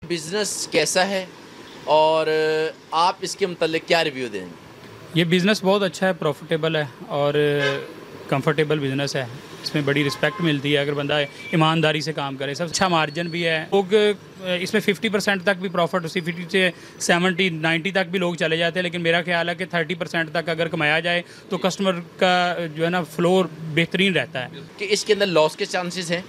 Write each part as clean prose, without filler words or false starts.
Business कैसा है और आप इसके मतलब क्या रिव्यू देंगे? ये बिज़नेस बहुत अच्छा है, प्रॉफिटेबल है और कंफर्टेबल बिज़नेस है। इसमें बड़ी रिस्पेक्ट मिलती है अगर बंदा ईमानदारी से काम करे। सब अच्छा मार्जिन भी है। लोग इसमें 50% तक भी प्रॉफिट, उसी 50 से 70-90 तक भी लोग चले जाते हैं, लेकिन मेरा ख्याल है कि 30% तक अगर कमाया जाए तो कस्टमर का जो है ना फ्लोर बेहतरीन रहता है। कि इसके अंदर लॉस के चांसेस हैं?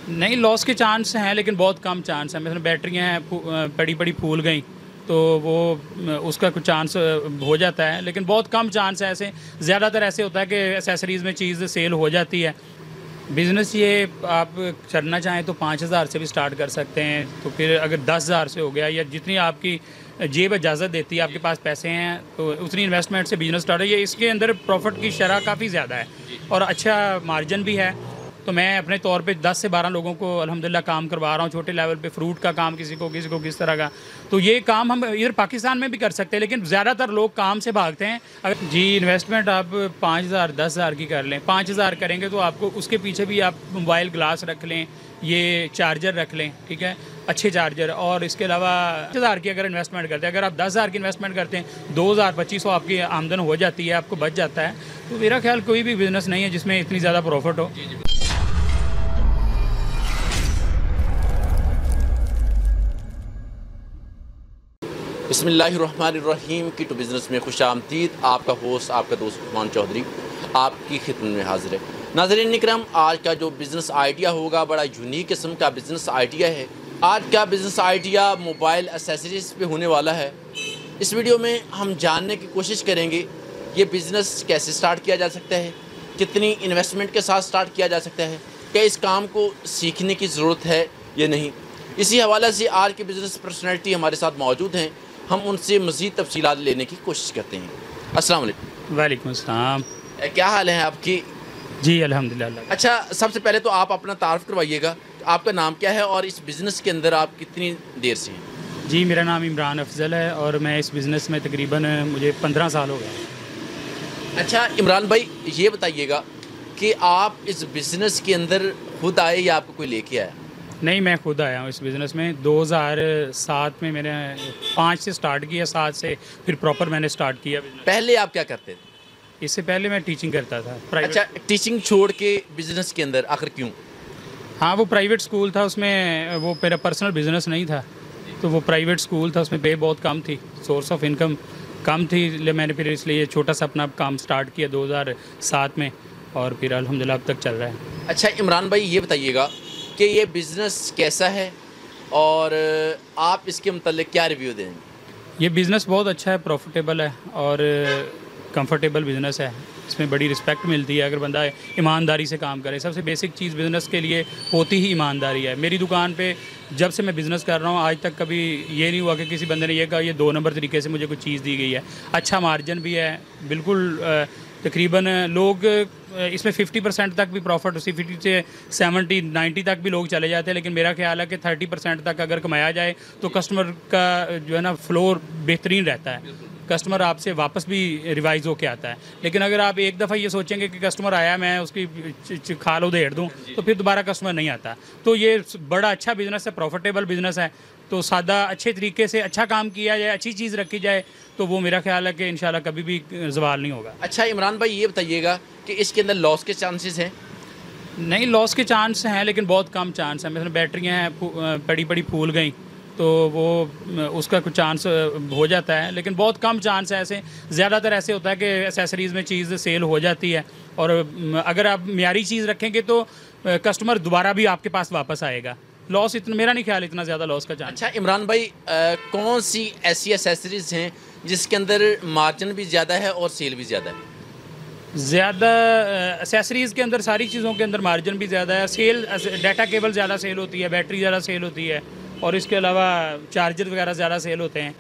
नहीं, लॉस के चांस हैं लेकिन बहुत कम चांस हैं। मतलब बैटरियाँ हैं पड़ी पड़ी फूल गई तो वो उसका कुछ चांस हो जाता है, लेकिन बहुत कम चांस है। ऐसे ज़्यादातर ऐसे होता है कि एसेसरीज़ में चीज़ सेल हो जाती है। बिज़नेस ये आप करना चाहें तो 5,000 से भी स्टार्ट कर सकते हैं, तो फिर अगर 10,000 से हो गया या जितनी आपकी जेब इजाज़त देती है, आपके पास पैसे हैं तो उतनी इन्वेस्टमेंट से बिज़नेस स्टार्ट है। ये इसके अंदर प्रॉफिट की शरह काफ़ी ज़्यादा है और अच्छा मार्जिन भी है। तो मैं अपने तौर पे 10 से 12 लोगों को अल्हम्दुलिल्लाह काम करवा रहा हूँ, छोटे लेवल पे फ्रूट का काम, किसी को किस तरह का। तो ये काम हम इधर पाकिस्तान में भी कर सकते हैं, लेकिन ज़्यादातर लोग काम से भागते हैं। अगर जी इन्वेस्टमेंट आप 5,000 10,000 की कर लें, 5,000 करेंगे तो आपको उसके पीछे भी आप मोबाइल ग्लास रख लें, ये चार्जर रख लें, ठीक है, अच्छे चार्जर। और इसके अलावा 10,000 की अगर इन्वेस्टमेंट करते हैं, अगर आप 10,000 की इन्वेस्टमेंट करते हैं, 2,000 2500 आपकी आमदन हो जाती है, आपको बच जाता है। तो मेरा ख्याल कोई भी बिज़नेस नहीं है जिसमें इतनी ज़्यादा प्रॉफिट हो। बिस्मिल्लाहिर्रहमानिर्रहीम की टू बिज़नेस में खुशामदीद। आपका होस्ट, आपका दोस्त उस्मान चौधरी आपकी खिदमत में हाजिर है। नाज़रीन इकराम, आज का जो बिज़नेस आइडिया होगा बड़ा यूनिक किस्म का बिज़नेस आइडिया है। आज का बिज़नेस आइडिया मोबाइल एक्सेसरीज़ पे होने वाला है। इस वीडियो में हम जानने की कोशिश करेंगे ये बिज़नेस कैसे स्टार्ट किया जा सकता है, कितनी इन्वेस्टमेंट के साथ स्टार्ट किया जा सकता है, क्या इस काम को सीखने की ज़रूरत है या नहीं। इसी हवाले से आज के बिज़नेस पर्सनैलिटी हमारे साथ मौजूद हैं, हम उनसे मज़ीद तफसीलात लेने की कोशिश करते हैं। अस्सलाम वालेकुम। वालेकुम अस्सलाम। क्या हाल है आपकी? जी अल्हम्दुलिल्लाह। अच्छा, सबसे पहले तो आप अपना तारुफ करवाइएगा, आपका नाम क्या है और इस बिज़नेस के अंदर आप कितनी देर से हैं? जी मेरा नाम इमरान अफजल है और मैं इस बिज़नेस में तकरीबन मुझे 15 साल हो गए। अच्छा इमरान भाई, ये बताइएगा कि आप इस बिज़नेस के अंदर खुद आए या आपको कोई लेके आया? नहीं, मैं खुद आया हूँ इस बिज़नेस में। 2007 में मैंने 5 से स्टार्ट किया, 7 से फिर प्रॉपर मैंने स्टार्ट किया बिज़नेस। पहले आप क्या करते थे? इससे पहले मैं टीचिंग करता था प्राइवेट। अच्छा, टीचिंग छोड़ के बिज़नेस के अंदर आखिर क्यों? हाँ, वो प्राइवेट स्कूल था, उसमें वो मेरा पर्सनल बिज़नेस नहीं था, तो वो प्राइवेट स्कूल था, उसमें पे बहुत कम थी, सोर्स ऑफ इनकम कम थी, इसलिए मैंने फिर इसलिए छोटा सा अपना काम स्टार्ट किया 2007 में और फिर अल्हम्दुलिल्लाह अब तक चल रहा है। अच्छा इमरान भाई, ये बताइएगा कि ये बिज़नेस कैसा है और आप इसके मतलब क्या रिव्यू देंगे? ये बिज़नेस बहुत अच्छा है, प्रॉफिटेबल है और कंफर्टेबल बिज़नेस है। इसमें बड़ी रिस्पेक्ट मिलती है अगर बंदा ईमानदारी से काम करे। सबसे बेसिक चीज़ बिज़नेस के लिए होती ही ईमानदारी है। मेरी दुकान पे जब से मैं बिज़नेस कर रहा हूँ आज तक कभी ये नहीं हुआ कि किसी बंदे ने ये कहा ये 2 नंबर तरीके से मुझे कुछ चीज़ दी गई है। अच्छा मार्जिन भी है, बिल्कुल तकरीबन लोग इसमें 50% तक भी प्रॉफिट, उसी 50 से 70-90 तक भी लोग चले जाते हैं, लेकिन मेरा ख्याल है कि 30% तक अगर कमाया जाए तो कस्टमर का जो है ना फ्लोर बेहतरीन रहता है। कस्टमर आपसे वापस भी रिवाइज़ होके आता है। लेकिन अगर आप एक दफ़ा ये सोचेंगे कि कस्टमर आया मैं उसकी खाल उधेड़ दूँ तो फिर दोबारा कस्टमर नहीं आता। तो ये बड़ा अच्छा बिज़नेस है, प्रॉफिटेबल बिज़नेस है। तो सादा अच्छे तरीके से अच्छा काम किया जाए, अच्छी चीज़ रखी जाए तो वो मेरा ख्याल है कि इंशाल्लाह कभी भी ज़वाल नहीं होगा। अच्छा इमरान भाई, ये बताइएगा कि इसके अंदर लॉस के चांसेस हैं? नहीं, लॉस के चांस हैं लेकिन बहुत कम चांस हैं। मतलब बैटरियाँ हैं पड़ी पड़ी फूल गई तो वो उसका कुछ चांस हो जाता है, लेकिन बहुत कम चांस है। ऐसे ज़्यादातर ऐसे होता है कि एसेसरीज़ में चीज़ सेल हो जाती है और अगर आप मियारी चीज़ रखेंगे तो कस्टमर दोबारा भी आपके पास वापस आएगा। लॉस इतना, मेरा नहीं ख्याल इतना ज़्यादा लॉस का चांस। अच्छा इमरान भाई, कौन सी ऐसी एसेसरीज़ हैं जिसके अंदर मार्जिन भी ज़्यादा है और सेल भी ज़्यादा है? ज़्यादा एसेसरीज़ के अंदर सारी चीज़ों के अंदर मार्जिन भी ज़्यादा है। सेल डाटा केबल ज़्यादा सेल होती है, बैटरी ज़्यादा सेल होती है और इसके अलावा चार्जर वगैरह ज़्यादा सेल होते हैं,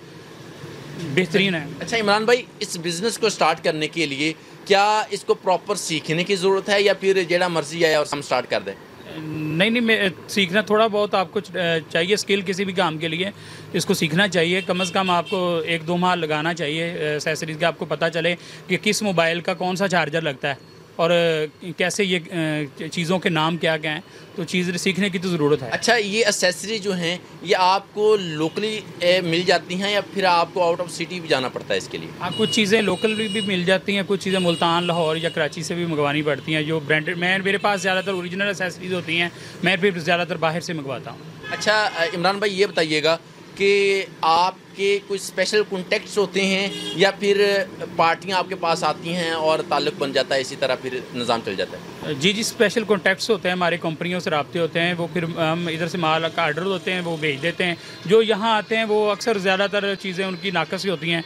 बेहतरीन है। अच्छा इमरान भाई, इस बिज़नेस को स्टार्ट करने के लिए क्या इसको प्रॉपर सीखने की ज़रूरत है या फिर जेड़ा मर्जी आया और हम स्टार्ट कर दें? नहीं, मैं सीखना थोड़ा बहुत आपको चाहिए, स्किल किसी भी काम के लिए इसको सीखना चाहिए। कम से कम आपको 1-2 माह लगाना चाहिए एसेसरीज़ का, आपको पता चले कि किस मोबाइल का कौन सा चार्जर लगता है। और कैसे ये चीज़ों के नाम क्या क्या हैं, तो चीज़ें सीखने की तो ज़रूरत है। अच्छा, ये एक्सेसरी जो हैं ये आपको लोकली मिल जाती हैं या फिर आपको आउट ऑफ सिटी भी जाना पड़ता है इसके लिए? हाँ, कुछ चीज़ें लोकल भी मिल जाती हैं, कुछ चीज़ें मुल्तान, लाहौर या कराची से भी मंगवानी पड़ती हैं। जो ब्रांडेड, मेरे पास ज़्यादातर ओरिजिनल एक्सेसरीज़ होती हैं, मैं फिर ज़्यादातर बाहर से मंगवाता हूँ। अच्छा इमरान भाई, ये बताइएगा कि आपके कुछ स्पेशल कॉन्टेक्ट्स होते हैं या फिर पार्टियां आपके पास आती हैं और ताल्लुक़ बन जाता है, इसी तरह फिर निज़ाम चल जाता है? जी, स्पेशल कॉन्टैक्ट्स होते हैं, हमारी कंपनियों से राब्ते होते हैं, वो फिर हम इधर से माल का आर्डर होते हैं, वो भेज देते हैं। जो यहाँ आते हैं वो अक्सर ज़्यादातर चीज़ें उनकी नाकस ही होती हैं,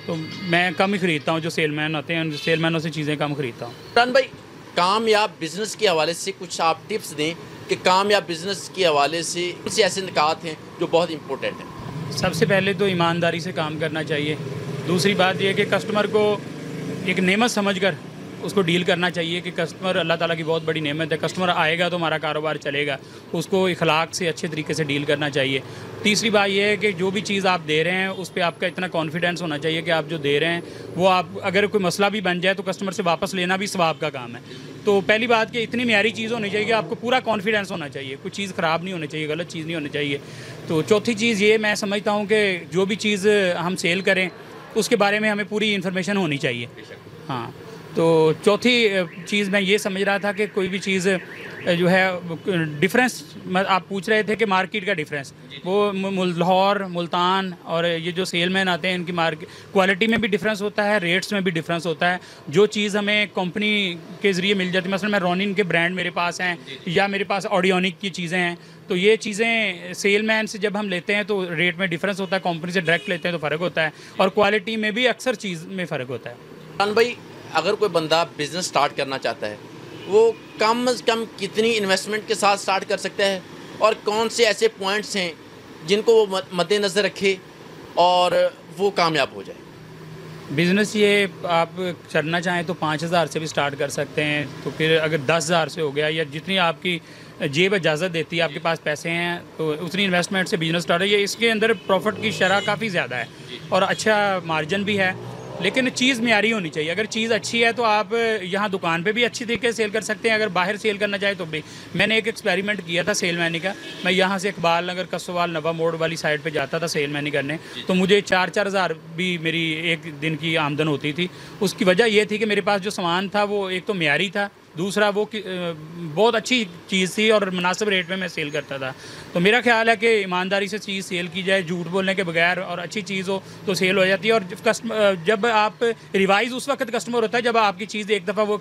तो मैं कम ही ख़रीदता हूँ। जो सेलमैन आते हैं, उन सेलमैनों से चीज़ें कम ख़रीदता हूँ। इमरान भाई, कामयाब बिज़नेस के हवाले से कुछ आप टिप्स दें कि कामयाब बिज़नेस के हवाले से कुछ ऐसे निकात हैं जो बहुत इंपॉर्टेंट हैं। सबसे पहले तो ईमानदारी से काम करना चाहिए। दूसरी बात यह कि कस्टमर को एक नेमत समझकर उसको डील करना चाहिए कि कस्टमर अल्लाह ताला की बहुत बड़ी नेमत है। कस्टमर आएगा तो हमारा कारोबार चलेगा, उसको इखलाक से अच्छे तरीके से डील करना चाहिए। तीसरी बात यह है कि जो भी चीज़ आप दे रहे हैं उस पर आपका इतना कॉन्फिडेंस होना चाहिए कि आप जो दे रहे हैं वो, आप अगर कोई मसला भी बन जाए तो कस्टमर से वापस लेना भी सवाब का काम है। तो पहली बात कि इतनी म्यारी चीज़ होनी चाहिए कि आपको पूरा कॉन्फिडेंस होना चाहिए, कुछ चीज़ ख़राब नहीं होनी चाहिए, गलत चीज़ नहीं होनी चाहिए। तो चौथी चीज़ ये मैं समझता हूँ कि जो भी चीज़ हम सेल करें उसके बारे में हमें पूरी इन्फॉर्मेशन होनी चाहिए। हाँ, तो चौथी चीज़ मैं ये समझ रहा था कि कोई भी चीज़ जो है डिफरेंस, आप पूछ रहे थे कि मार्केट का डिफरेंस, वो लाहौर, मुल्तान और ये जो सेलमैन आते हैं इनकी मार्केट क्वालिटी में भी डिफरेंस होता है, रेट्स में भी डिफरेंस होता है। जो चीज़ हमें कंपनी के ज़रिए मिल जाती है, मसलन मैं रोनिन के ब्रांड मेरे पास हैं या मेरे पास ऑडियोनिक की चीज़ें हैं, तो ये चीज़ें सेलमैन से जब हम लेते हैं तो रेट में डिफरेंस होता है, कंपनी से डायरेक्ट लेते हैं तो फ़र्क होता है, और क्वालिटी में भी अक्सर चीज़ में फ़र्क होता है। इमरान भाई, अगर कोई बंदा बिज़नेस स्टार्ट करना चाहता है वो कम से कम कितनी इन्वेस्टमेंट के साथ स्टार्ट कर सकता है, और कौन से ऐसे पॉइंट्स हैं जिनको वो मद्देनज़र रखे और वो कामयाब हो जाए? बिज़नेस ये आप करना चाहें तो 5,000 से भी स्टार्ट कर सकते हैं, तो फिर अगर 10,000 से हो गया या जितनी आपकी जेब इजाज़त देती है, आपके पास पैसे हैं तो उतनी इन्वेस्टमेंट से बिज़नेस स्टार्ट है। ये इसके अंदर प्रॉफिट की शरह काफ़ी ज़्यादा है और अच्छा मार्जिन भी है, लेकिन चीज़ म्यारी होनी चाहिए। अगर चीज़ अच्छी है तो आप यहाँ दुकान पे भी अच्छी तरीके से सेल कर सकते हैं, अगर बाहर सेल करना चाहे तो भी। मैंने एक एक्सपेरिमेंट किया था सेलमैनी का। मैं यहाँ से इकबाल नगर, कसोवाल, नवा मोड़ वाली साइड पे जाता था सेलमैनी करने, तो मुझे 4-4 हज़ार भी मेरी एक दिन की आमदन होती थी। उसकी वजह ये थी कि मेरे पास जो सामान था वो एक तो म्यारी था, दूसरा वो बहुत अच्छी चीज़ थी और मुनासिब रेट में मैं सेल करता था। तो मेरा ख्याल है कि ईमानदारी से चीज़ सेल की जाए, झूठ बोलने के बगैर, और अच्छी चीज़ हो तो सेल हो जाती है। और जब आप रिवाइज़ उस वक्त कस्टमर होता है जब आपकी चीज़ एक दफ़ा वो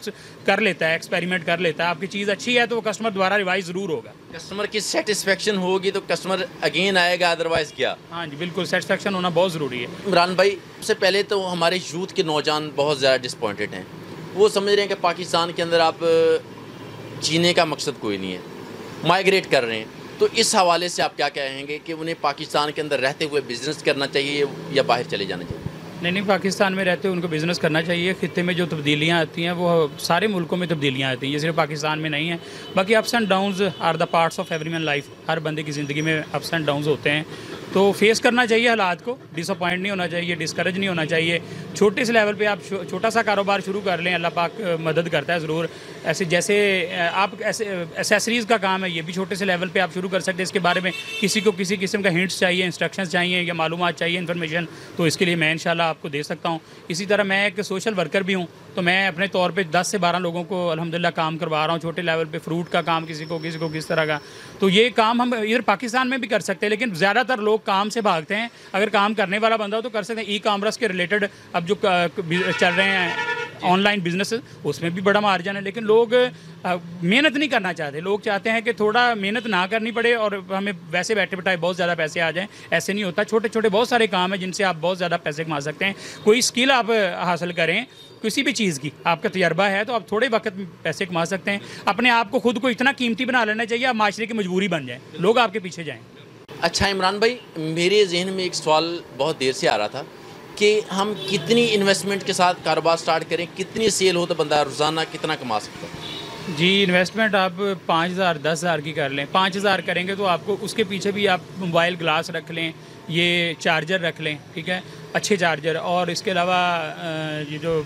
कर लेता है, एक्सपेरिमेंट कर लेता है, आपकी चीज़ अच्छी है तो वो कस्टमर दोबारा रिवाइज़ ज़रूर होगा। कस्टमर की सेटिस्फेक्शन होगी तो कस्टमर अगेन आएगा, अदरवाइज़ क्या? हाँ जी, बिल्कुल, सेटिस्फेक्शन होना बहुत ज़रूरी है। इमरान भाई, सबसे पहले तो हमारे यूथ के नौजवान बहुत ज़्यादा डिसपॉइंटेड हैं। वो समझ रहे हैं कि पाकिस्तान के अंदर आप जीने का मकसद कोई नहीं है, माइग्रेट कर रहे हैं। तो इस हवाले से आप क्या कहेंगे कि उन्हें पाकिस्तान के अंदर रहते हुए बिज़नेस करना चाहिए या बाहर चले जाना चाहिए? नहीं, पाकिस्तान में रहते हुए उनको बिज़नेस करना चाहिए। खित्ते में जो तब्दीलियाँ आती हैं वो सारे मुल्कों में तब्दीलियाँ आती हैं, ये सिर्फ पाकिस्तान में नहीं है। बाकी ups and downs are the parts of every man life. हर बंदे की ज़िंदगी में अप्स एंड डाउन्स होते हैं, तो फेस करना चाहिए हालात को। डिसअपॉइंट नहीं होना चाहिए, डिस्करेज नहीं होना चाहिए। छोटे से लेवल पे आप छोटा सा कारोबार शुरू कर लें, अल्लाह पाक मदद करता है ज़रूर। ऐसे जैसे आप ऐसे एसेसरीज़ का काम है, ये भी छोटे से लेवल पे आप शुरू कर सकते हैं। इसके बारे में किसी को किसी किस्म का हिंट्स चाहिए, इंस्ट्रक्शंस चाहिए या मालूमात चाहिए, इन्फॉर्मेशन, तो इसके लिए मैं इंशाल्लाह आपको दे सकता हूँ। इसी तरह मैं एक सोशल वर्कर भी हूँ, तो मैं अपने तौर पे 10 से 12 लोगों को अल्हम्दुलिल्लाह काम करवा रहा हूँ छोटे लेवल पे। फ्रूट का काम किसी को किस तरह का, तो ये काम हम इधर पाकिस्तान में भी कर सकते हैं, लेकिन ज़्यादातर लोग काम से भागते हैं। अगर काम करने वाला बंदा हो तो कर सकते हैं। ई कॉमर्स के रिलेटेड अब जो चल रहे हैं ऑनलाइन बिजनेस, उसमें भी बड़ा मार्जिन है, लेकिन लोग मेहनत नहीं करना चाहते। लोग चाहते हैं कि थोड़ा मेहनत ना करनी पड़े और हमें वैसे बैठे बैठाए बहुत ज़्यादा पैसे आ जाएं। ऐसे नहीं होता। छोटे छोटे बहुत सारे काम हैं जिनसे आप बहुत ज़्यादा पैसे कमा सकते हैं। कोई स्किल आप हासिल करें किसी भी चीज़ की, आपका तजर्बा है तो आप थोड़े वक्त में पैसे कमा सकते हैं। अपने आप को खुद को इतना कीमती बना लेना चाहिए, आप माशरे की मजबूरी बन जाए, लोग आपके पीछे जाएँ। अच्छा इमरान भाई, मेरे जहन में एक सवाल बहुत देर से आ रहा था कि हम कितनी इन्वेस्टमेंट के साथ कारोबार स्टार्ट करें, कितनी सेल हो तो बंदा रोज़ाना कितना कमा सकता है? जी, इन्वेस्टमेंट आप 5,000 10,000 की कर लें। 5,000 करेंगे तो आपको उसके पीछे भी आप मोबाइल ग्लास रख लें, ये चार्जर रख लें, ठीक है। अच्छे चार्जर, और इसके अलावा ये जो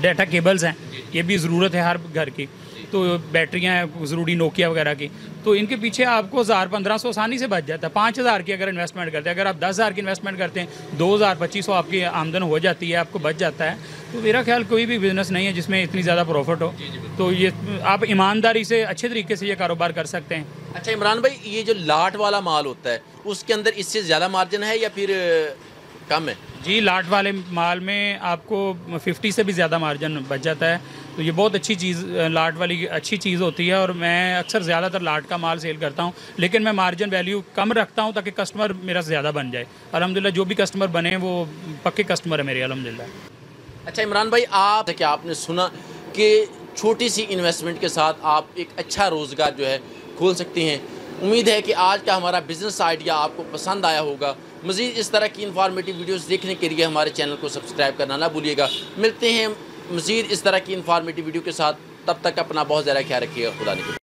डाटा केबल्स हैं ये भी ज़रूरत है हर घर की, तो बैटरियाँ हैं ज़रूरी नोकिया वगैरह की, तो इनके पीछे आपको 1000-1500 आसानी से बच जाता है। 5000 की अगर इन्वेस्टमेंट करते हैं, अगर आप 10,000 की इन्वेस्टमेंट करते हैं 2000-2500 आपकी आमदन हो जाती है, आपको बच जाता है। तो मेरा ख्याल कोई भी बिज़नेस नहीं है जिसमें इतनी ज़्यादा प्रॉफिट हो, तो ये आप ईमानदारी से अच्छे तरीके से ये कारोबार कर सकते हैं। अच्छा इमरान भाई, ये जो लाट वाला माल होता है उसके अंदर इससे ज़्यादा मार्जिन है या फिर कम है? जी, लाट वाले माल में आपको 50 से भी ज़्यादा मार्जिन बच जाता है, तो ये बहुत अच्छी चीज़, लाट वाली अच्छी चीज़ होती है। और मैं अक्सर ज़्यादातर लाट का माल सेल करता हूँ, लेकिन मैं मार्जिन वैल्यू कम रखता हूँ ताकि कस्टमर मेरा ज़्यादा बन जाए। अल्हम्दुलिल्लाह जो भी कस्टमर बने वो पक्के कस्टमर है मेरे, अल्हम्दुलिल्लाह। अच्छा इमरान भाई, आप क्या आपने सुना कि छोटी सी इन्वेस्टमेंट के साथ आप एक अच्छा रोज़गार जो है खोल सकते हैं। उम्मीद है कि आज का हमारा बिज़नेस आइडिया आपको पसंद आया होगा। मज़ीद इस तरह की इन्फॉर्मेटिव वीडियोस देखने के लिए हमारे चैनल को सब्सक्राइब करना ना भूलिएगा। मिलते हैं मज़ीद इस तरह की इन्फॉर्मेटिव वीडियो के साथ, तब तक अपना बहुत ज़्यादा ख्याल रखिएगा। खुदा ने